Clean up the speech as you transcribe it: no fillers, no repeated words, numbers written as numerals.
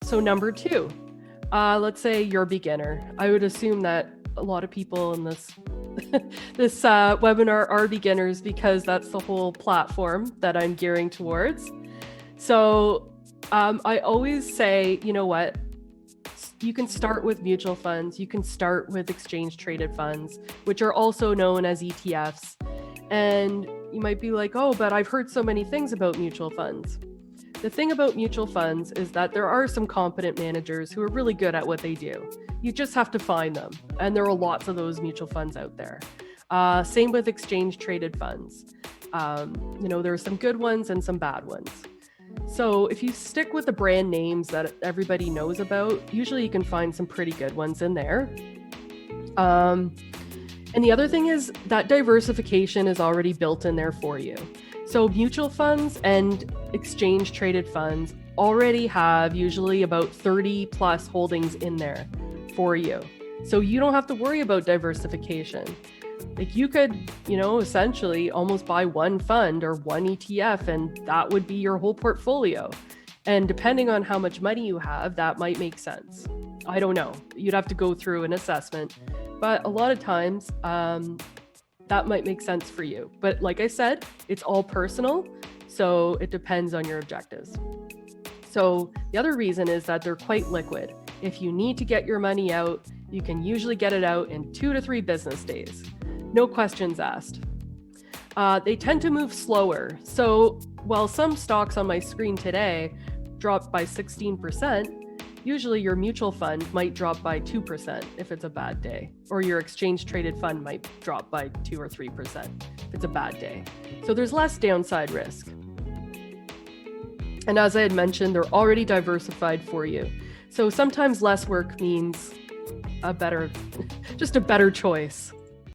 So number two, let's say you're a beginner. I would assume that a lot of people in this this webinar are beginners because that's the whole platform that I'm gearing towards. So I always say, you know what? You can start with mutual funds. You can start with exchange traded funds, which are also known as ETFs. And you might be like, oh, but I've heard so many things about mutual funds. The thing about mutual funds is that there are some competent managers who are really good at what they do. You just have to find them. And there are lots of those mutual funds out there. Same with exchange traded funds. There are some good ones and some bad ones. So if you stick with the brand names that everybody knows about, usually you can find some pretty good ones in there. And the other thing is that diversification is already built in there for you. So mutual funds and exchange traded funds already have usually about 30 plus holdings in there for you. So you don't have to worry about diversification. Like you could, essentially almost buy one fund or one ETF, and that would be your whole portfolio. And depending on how much money you have, that might make sense. I don't know. You'd have to go through an assessment. But a lot of times, that might make sense for you. But like I said, it's all personal. So it depends on your objectives. So the other reason is that they're quite liquid. If you need to get your money out, you can usually get it out in 2 to 3 business days. No questions asked. They tend to move slower. So while some stocks on my screen today dropped by 16%, usually your mutual fund might drop by 2% if it's a bad day, or your exchange traded fund might drop by 2 or 3% if it's a bad day. So there's less downside risk. And as I had mentioned, they're already diversified for you. So sometimes less work means just a better choice.